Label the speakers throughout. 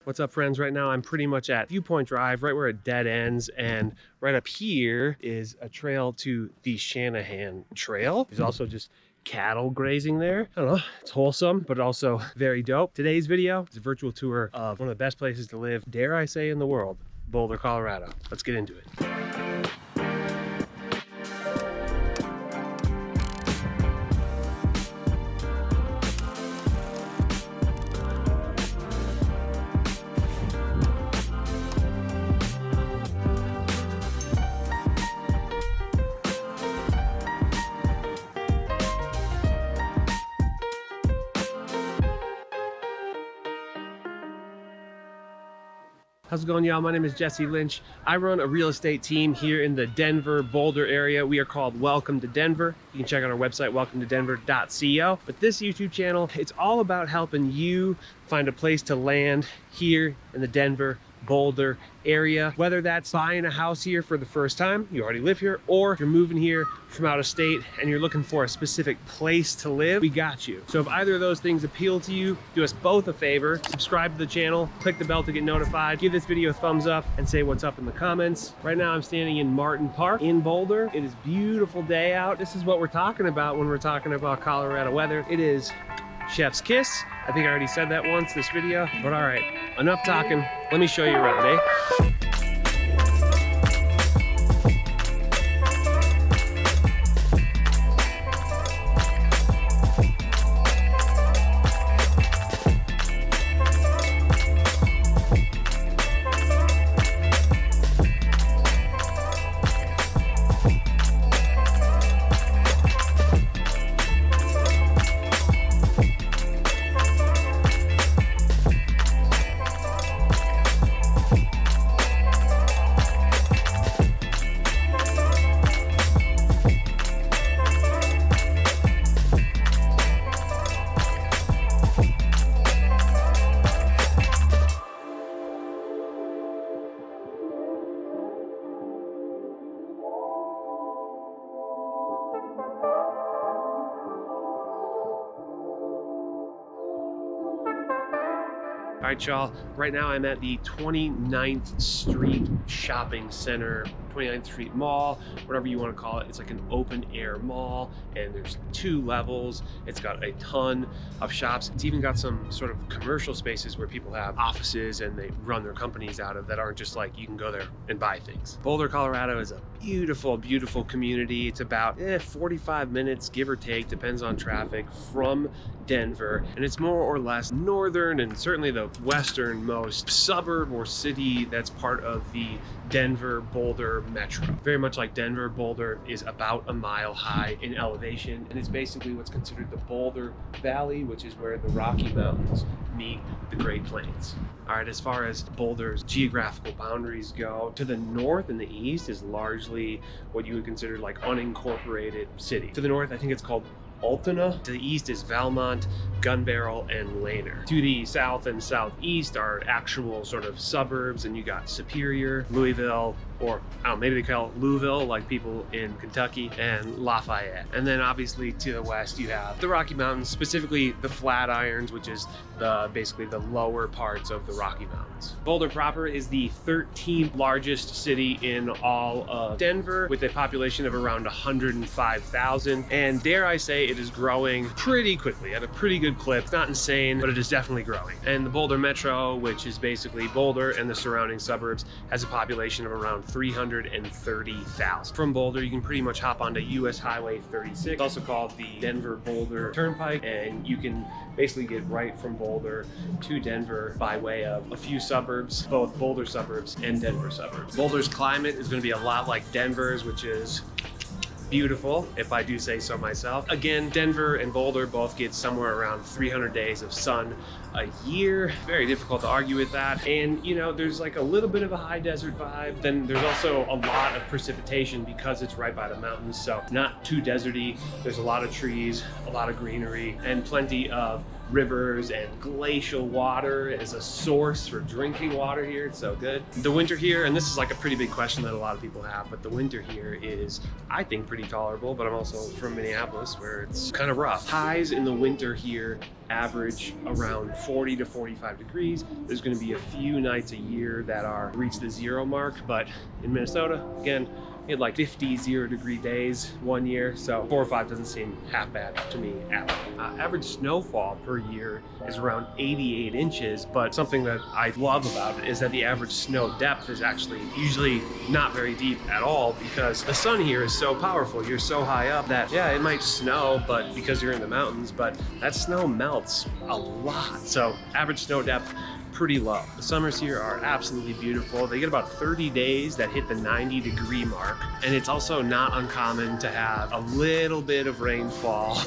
Speaker 1: What's up, friends? Right now I'm pretty much at Viewpoint Drive, right where it dead ends, and right up here is a trail to the Shanahan Trail. There's also just cattle grazing there. I don't know, it's wholesome, but also very dope. Today's video is a virtual tour of one of the best places to live, dare I say, in the world, Boulder, Colorado. Let's get into it. How's it going, y'all? My name is Jesse Lynch. I run a real estate team here in the Denver, Boulder area. We are called Welcome to Denver. You can check out our website, welcometodenver.co. But this YouTube channel, it's all about helping you find a place to land here in the Denver, Boulder area, whether that's buying a house here for the first time, you already live here, or you're moving here from out of state and you're looking for a specific place to live, we got you. So if either of those things appeal to you, do us both a favor, subscribe to the channel, click the bell to get notified, give this video a thumbs up, and say what's up in the comments. Right now I'm standing in Martin Park in Boulder. It is a beautiful day out. This is what we're talking about when we're talking about Colorado weather. It is chef's kiss. I think I already said that once this video, but all right, enough talking. Let me show you around, eh? All right, y'all, right now I'm at the 29th Street Shopping Center, 29th Street Mall, whatever you want to call it. It's like an open air mall, and there's 2 levels. It's got a ton of shops. It's even got some sort of commercial spaces where people have offices and they run their companies out of that aren't just like you can go there and buy things. Boulder, Colorado is a beautiful, beautiful community. It's about 45 minutes, give or take, depends on traffic, from Denver, and it's more or less northern and certainly the westernmost suburb or city that's part of the Denver Boulder metro. Very much like Denver, Boulder is about a mile high in elevation, and it's basically what's considered the Boulder Valley, which is where the Rocky Mountains meet the Great Plains. All right, as far as Boulder's geographical boundaries go, to the north and the east is largely what you would consider like unincorporated city. To the north, I think it's called Altona. To the east is Valmont, Gun Barrel, and Laner. To the south and southeast are actual sort of suburbs, and you got Superior, Louisville, or I don't know, maybe they call it Louisville, like people in Kentucky, and Lafayette. And then obviously to the west you have the Rocky Mountains, specifically the Flatirons, which is basically the lower parts of the Rocky Mountains. Boulder proper is the 13th largest city in all of Denver, with a population of around 105,000. And dare I say, it is growing pretty quickly at a pretty good clip. It's not insane, but it is definitely growing. And the Boulder Metro, which is basically Boulder and the surrounding suburbs, has a population of around 330,000. From Boulder, you can pretty much hop onto US Highway 36, it's also called the Denver Boulder Turnpike, and you can basically get right from Boulder to Denver by way of a few suburbs, both Boulder suburbs and Denver suburbs. Boulder's climate is going to be a lot like Denver's, which is beautiful, if I do say so myself. Again, Denver and Boulder both get somewhere around 300 days of sun a year. Very difficult to argue with that. And you know, there's like a little bit of a high desert vibe. Then there's also a lot of precipitation because it's right by the mountains, so not too deserty. There's a lot of trees, a lot of greenery, and plenty of rivers and glacial water as a source for drinking water here. It's so good. The winter here, and this is like a pretty big question that a lot of people have, but the winter here is, I think, pretty tolerable, but I'm also from Minneapolis where it's kind of rough. Highs in the winter here average around 40 to 45 degrees. There's going to be a few nights a year that are reach the 0 mark, but in Minnesota, again, we had like 50 0-degree days one year, so 4 or 5 doesn't seem half bad to me at all. Average snowfall per year is around 88 inches, but something that I love about it is that the average snow depth is actually usually not very deep at all, because the sun here is so powerful. You're so high up that, yeah, it might snow, but because you're in the mountains, but that snow melts a lot. So average snow depth, pretty low. The summers here are absolutely beautiful. They get about 30 days that hit the 90-degree mark, and it's also not uncommon to have a little bit of rainfall.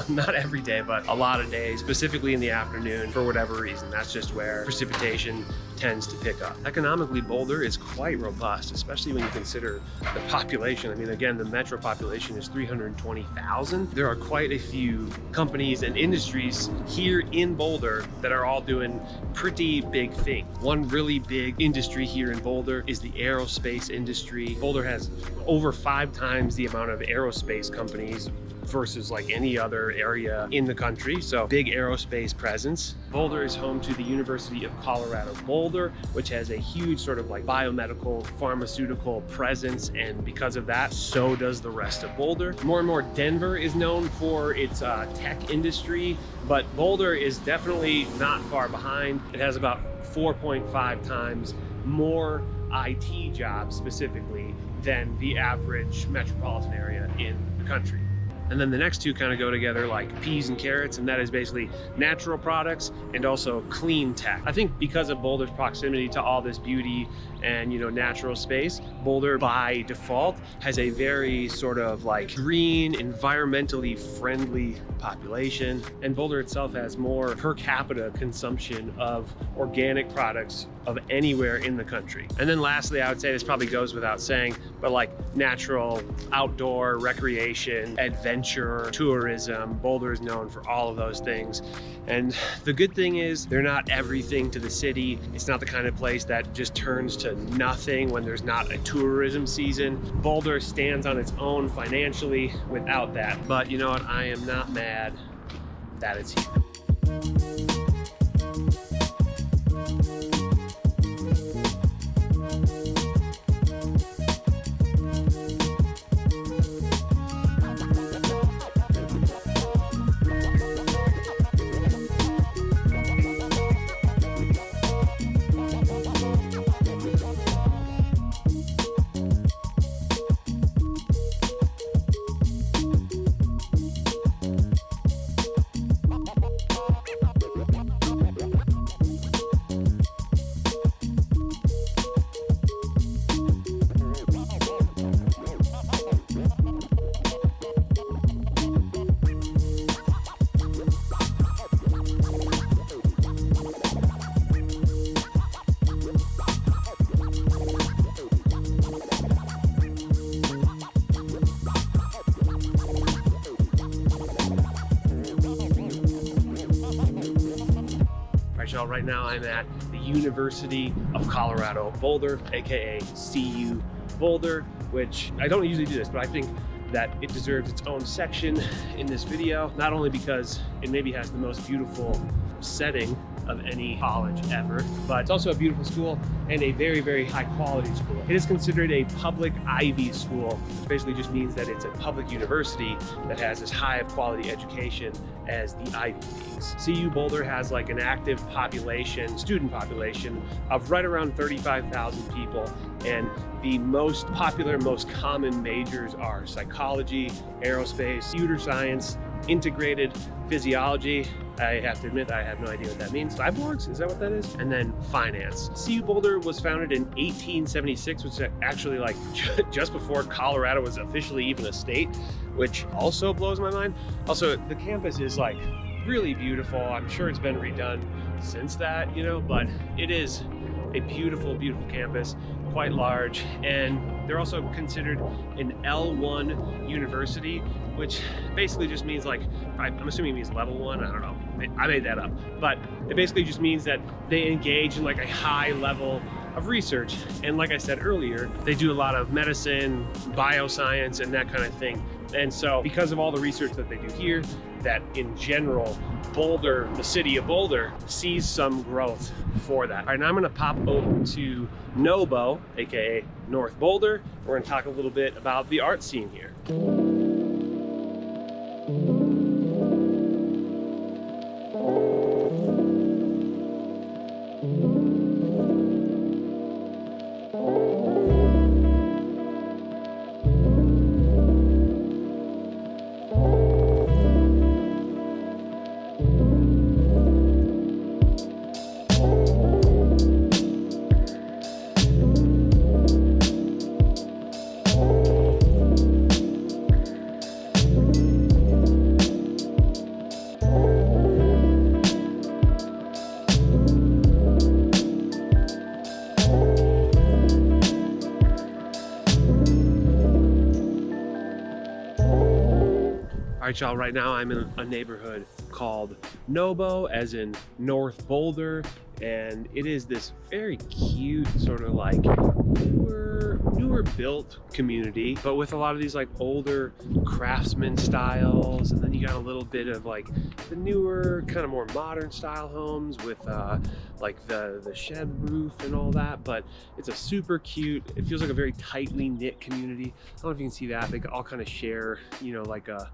Speaker 1: Not every day, but a lot of days, specifically in the afternoon for whatever reason. That's just where precipitation tends to pick up. Economically, Boulder is quite robust, especially when you consider the population. I mean, again, the metro population is 320,000. There are quite a few companies and industries here in Boulder that are all doing pretty big things. One really big industry here in Boulder is the aerospace industry. Boulder has over 5 times the amount of aerospace companies versus like any other area in the country, so big aerospace presence. Boulder is home to the University of Colorado Boulder, which has a huge sort of like biomedical pharmaceutical presence, and because of that, so does the rest of Boulder. More and more, Denver is known for its tech industry, but Boulder is definitely not far behind. It has about 4.5 times more IT jobs specifically than the average metropolitan area in the country. And then the next two kind of go together like peas and carrots, and that is basically natural products and also clean tech. I think because of Boulder's proximity to all this beauty and, you know, natural space, Boulder by default has a very sort of like green, environmentally friendly population. And Boulder itself has more per capita consumption of organic products of anywhere in the country. And then lastly, I would say, this probably goes without saying, but like natural outdoor recreation, adventure, tourism, Boulder is known for all of those things. And the good thing is they're not everything to the city. It's not the kind of place that just turns to nothing when there's not a tourism season. Boulder stands on its own financially without that. But you know what? I am not mad that it's here. Right now I'm at the University of Colorado Boulder, aka CU Boulder, which I don't usually do this, but I think that it deserves its own section in this video, not only because it maybe has the most beautiful setting of any college ever, but it's also a beautiful school and a very, very high quality school. It is considered a public Ivy school, which basically just means that it's a public university that has as high of quality education as the Ivy Leagues. CU Boulder has like an active population, student population of right around 35,000 people, and the most popular, most common majors are psychology, aerospace, computer science, integrated physiology. I have to admit, I have no idea what that means. Cyborgs, is that what that is? And then finance. CU Boulder was founded in 1876, which is actually like just before Colorado was officially even a state, which also blows my mind. Also, the campus is like really beautiful. I'm sure it's been redone since that, you know, but it is a beautiful, beautiful campus, quite large. And they're also considered an L1 university, which basically just means like, I'm assuming it means level 1, I don't know. I made that up, but it basically just means that they engage in like a high level of research. And like I said earlier, they do a lot of medicine, bioscience, and that kind of thing. And so because of all the research that they do here, that in general, Boulder, the city of Boulder, sees some growth for that. All right, now I'm gonna pop over to Nobo, AKA North Boulder. We're gonna talk a little bit about the art scene here. All right, y'all, right now I'm in a neighborhood called Nobo, as in North Boulder, and it is this very cute sort of like newer built community, but with a lot of these like older craftsman styles, and then you got a little bit of like the newer kind of more modern style homes with like the shed roof and all that. But it's a super cute, it feels like a very tightly knit community. I don't know if you can see that. They all kind of share, you know, like a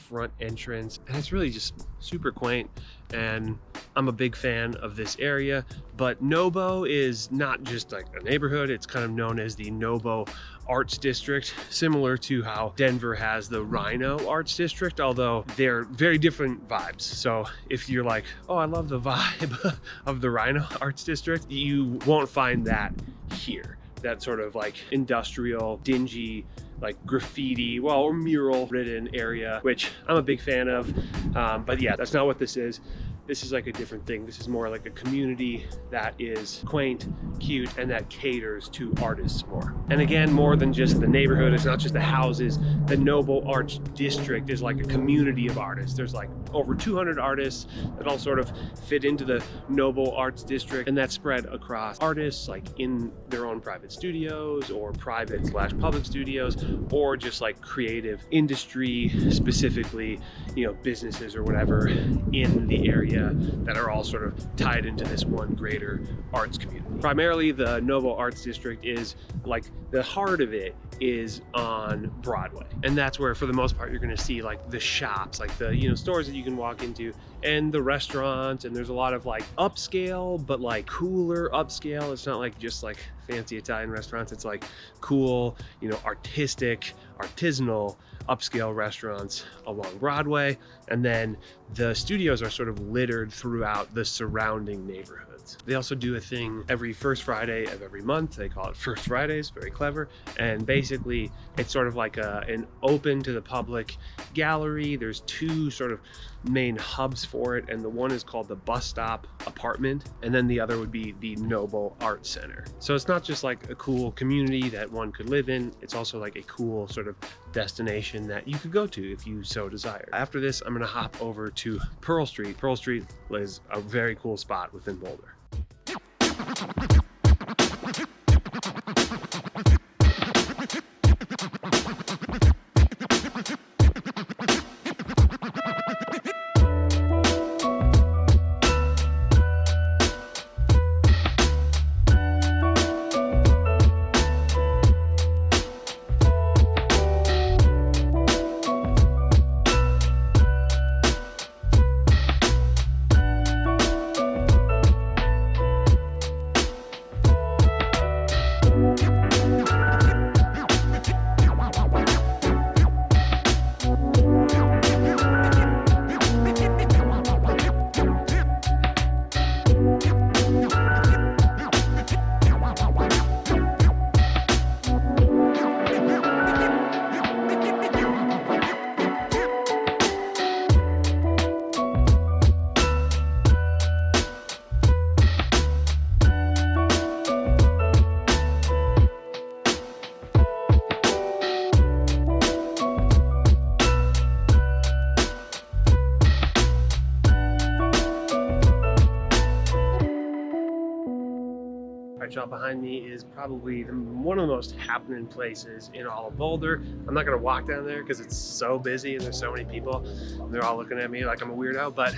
Speaker 1: front entrance, and it's really just super quaint, and I'm a big fan of this area. But Nobo is not just like a neighborhood, it's kind of known as the Nobo Arts District, similar to how Denver has the Rhino Arts District, although they're very different vibes. So if you're like, oh, I love the vibe of the Rhino Arts District, you won't find that here. That sort of like industrial, dingy, like graffiti, well, or mural ridden area, which I'm a big fan of. But yeah, that's not what this is. This is like a different thing. This is more like a community that is quaint, cute, and that caters to artists more. And again, more than just the neighborhood, it's not just the houses. The Nobo Arts District is like a community of artists. There's like over 200 artists that all sort of fit into the Nobo Arts District, and that's spread across artists like in their own private studios or private/public studios, or just like creative industry, specifically, you know, businesses or whatever in the area that are all sort of tied into this one greater arts community. Primarily, the Nobo Arts District is like the heart of it is on Broadway, and that's where for the most part you're going to see like the shops, like the, you know, stores that you can walk into, and the restaurants, and there's a lot of like upscale, but like cooler upscale. It's not like just like fancy Italian restaurants. It's like cool, you know, artistic, artisanal upscale restaurants along Broadway. And then the studios are sort of littered throughout the surrounding neighborhoods. They also do a thing every first Friday of every month. They call it First Fridays, very clever. And basically it's sort of like an open to the public gallery. There's two sort of main hubs for it, and the one is called the Bus Stop Apartment, and then the other would be the Nobo Art Center. So it's not just like a cool community that one could live in, it's also like a cool sort of destination that you could go to if you so desire. After this, I'm gonna hop over to Pearl Street. Pearl Street is a very cool spot within Boulder. right, y'all, behind me is probably one of the most happening places in all of Boulder. I'm not gonna walk down there because it's so busy and there's so many people. And they're all looking at me like I'm a weirdo, but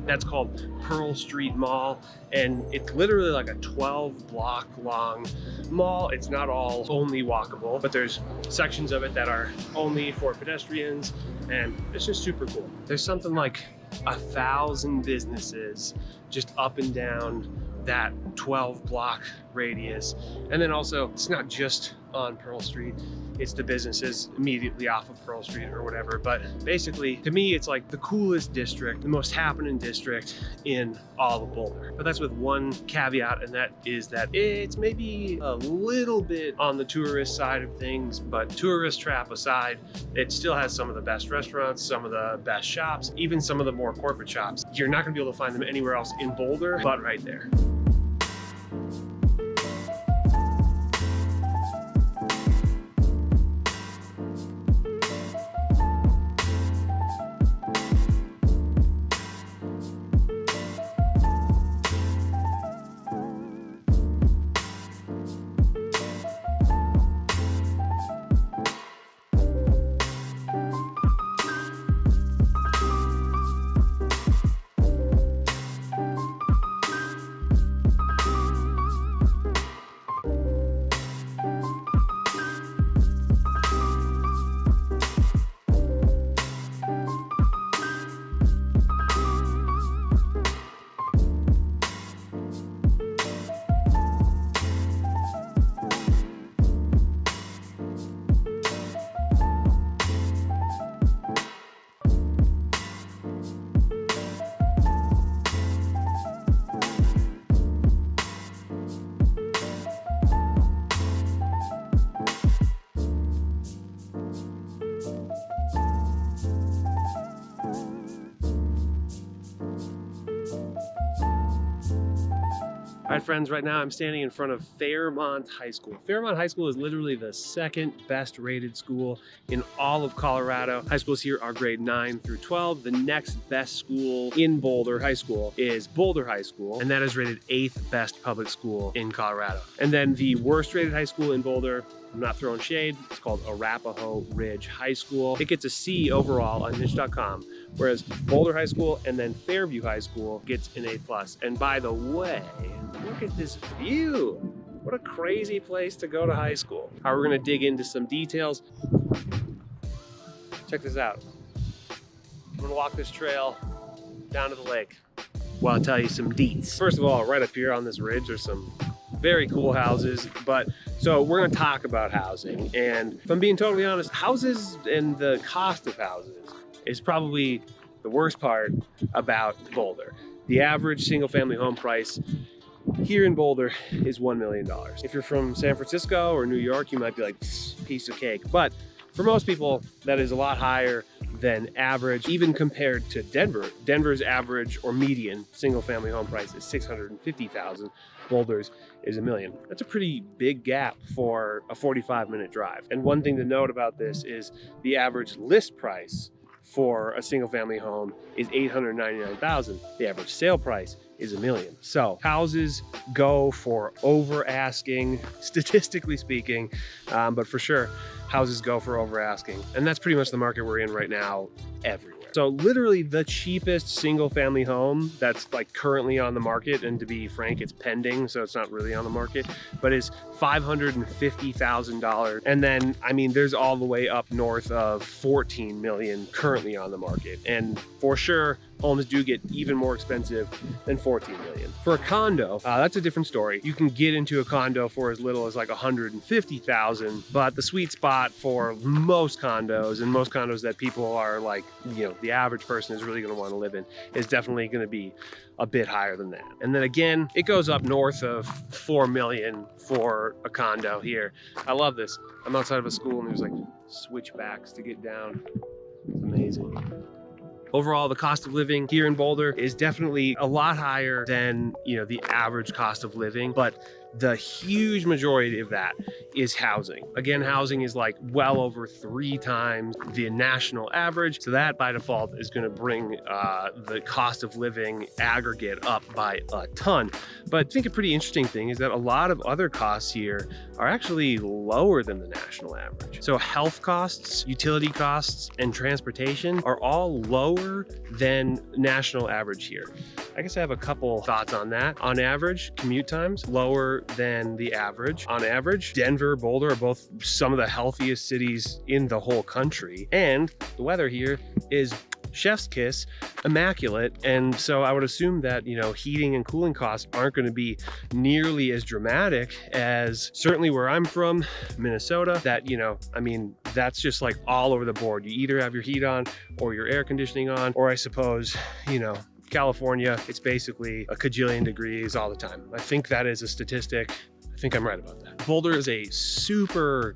Speaker 1: that's called Pearl Street Mall. And it's literally like a 12-block long mall. It's not all only walkable, but there's sections of it that are only for pedestrians, and it's just super cool. There's something like 1,000 businesses just up and down that 12-block radius. And then also, it's not just on Pearl Street, it's the businesses immediately off of Pearl Street or whatever. But basically, to me, it's like the coolest district, the most happening district in all of Boulder. But that's with one caveat, and that is that it's maybe a little bit on the tourist side of things, but tourist trap aside, it still has some of the best restaurants, some of the best shops, even some of the more corporate shops. You're not gonna be able to find them anywhere else in Boulder, but right there. All right, friends, right now I'm standing in front of Fairmont High School. Fairmont High School is literally the second best rated school in all of Colorado. High schools here are grade 9 through 12. The next best school in Boulder High School is Boulder High School, and that is rated 8th best public school in Colorado. And then the worst rated high school in Boulder, I'm not throwing shade, it's called Arapahoe Ridge High School. It gets a C overall on niche.com, whereas Boulder High School and then Fairview High School gets an A+. And by the way, look at this view. What a crazy place to go to high school. All right, we're gonna dig into some details. Check this out. I'm gonna walk this trail down to the lake while I tell you some deets. First of all, right up here on this ridge, there's some very cool houses, so we're gonna talk about housing. And if I'm being totally honest, houses and the cost of houses is probably the worst part about Boulder. The average single family home price here in Boulder is $1 million. If you're from San Francisco or New York, you might be like, piece of cake. But for most people, that is a lot higher than average, even compared to Denver. Denver's average or median single family home price is $650,000. Boulder's is $1 million. That's a pretty big gap for a 45-minute drive. And one thing to note about this is the average list price for a single family home is $899,000. The average sale price is $1 million. So houses go for over asking, statistically speaking, but for sure, houses go for over asking. And that's pretty much the market we're in right now everywhere. So literally the cheapest single family home that's like currently on the market, and to be frank, it's pending, so it's not really on the market, but is $550,000. And then, I mean, there's all the way up north of 14 million currently on the market. And for sure, homes do get even more expensive than 14 million. For a condo, that's a different story. You can get into a condo for as little as like 150,000, but the sweet spot for most condos, and most condos that people are like, you know, the average person is really gonna wanna live in, is definitely gonna be a bit higher than that. And then again, it goes up north of 4 million for a condo here. I love this. I'm outside of a school and there's like switchbacks to get down. It's amazing. Overall, the cost of living here in Boulder is definitely a lot higher than, you know, the average cost of living, but the huge majority of that is housing. Again, housing is like well over 3 times the national average. So that by default is going to bring the cost of living aggregate up by a ton. But I think a pretty interesting thing is that a lot of other costs here are actually lower than the national average. So health costs, utility costs, and transportation are all lower than national average here. I guess I have a couple thoughts on that. On average, commute times lower than the average. On average, Denver, Boulder are both some of the healthiest cities in the whole country. And the weather here is chef's kiss, immaculate. And so I would assume that, you know, heating and cooling costs aren't going to be nearly as dramatic as certainly where I'm from, Minnesota, that, you know, I mean, that's just like all over the board. You either have your heat on or your air conditioning on, or I suppose, you know, California, it's basically a cajillion degrees all the time. I think that is a statistic. I think I'm right about that. Boulder is a super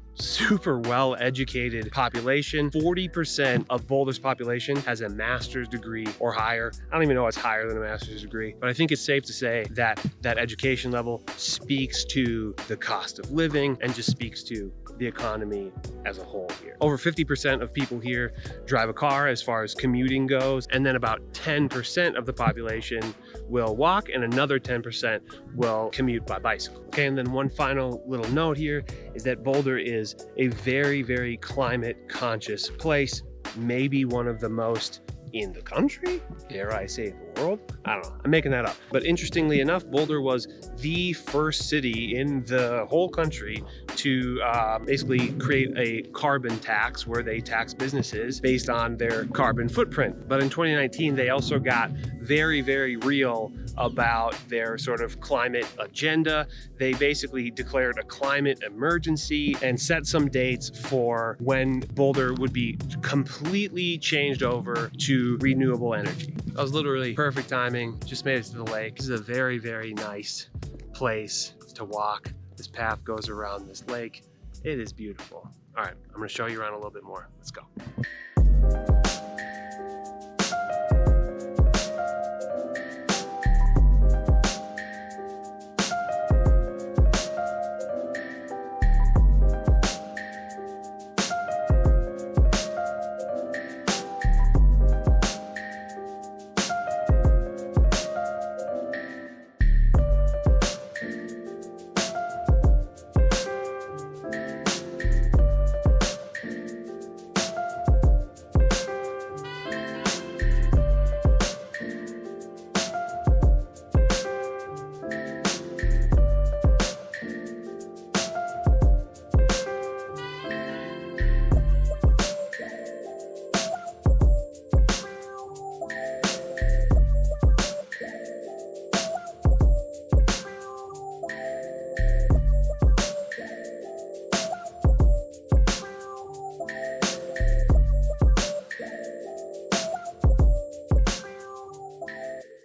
Speaker 1: well-educated population. 40% of Boulder's population has a master's degree or higher. I don't even know what's higher than a master's degree, but I think it's safe to say that that education level speaks to the cost of living and just speaks to the economy as a whole here. Over 50% of people here drive a car as far as commuting goes, and then about 10% of the population will walk and another 10% will commute by bicycle. Okay, and then one final little note here is that Boulder is a very climate conscious place, maybe one of the most in the country, dare I say the world? I don't know, I'm making that up. But interestingly enough, Boulder was the first city in the whole country to basically create a carbon tax where they tax businesses based on their carbon footprint. But in 2019, they also got very real about their sort of climate agenda. They basically declared a climate emergency and set some dates for when Boulder would be completely changed over to renewable energy. That was literally perfect timing. Just made it to the lake. This is a very nice place to walk. This path goes around this lake. It is beautiful. All right, I'm gonna show you around a little bit more. Let's go.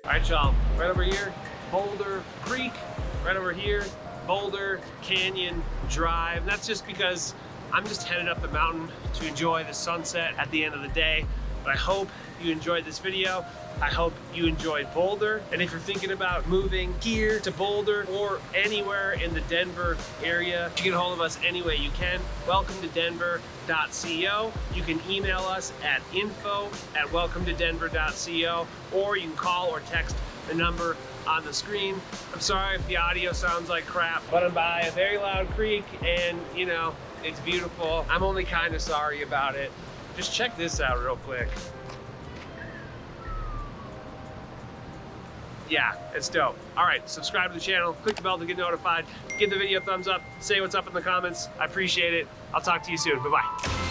Speaker 1: All right, y'all, right over here, Boulder Creek, right over here, Boulder Canyon Drive. And that's just because I'm just headed up the mountain to enjoy the sunset at the end of the day. But I hope you enjoyed this video. I hope you enjoyed Boulder. And if you're thinking about moving here to Boulder or anywhere in the Denver area, you can get a hold of us any way you can. Welcome to Denver.co. You can email us at info@welcometodenver.co, or you can call or text the number on the screen. I'm sorry if the audio sounds like crap, but I'm by a very loud creek and, you know, it's beautiful. I'm only kind of sorry about it. Just check this out real quick. Yeah, it's dope. All right, subscribe to the channel, click the bell to get notified, give the video a thumbs up, say what's up in the comments. I appreciate it. I'll talk to you soon. Bye-bye.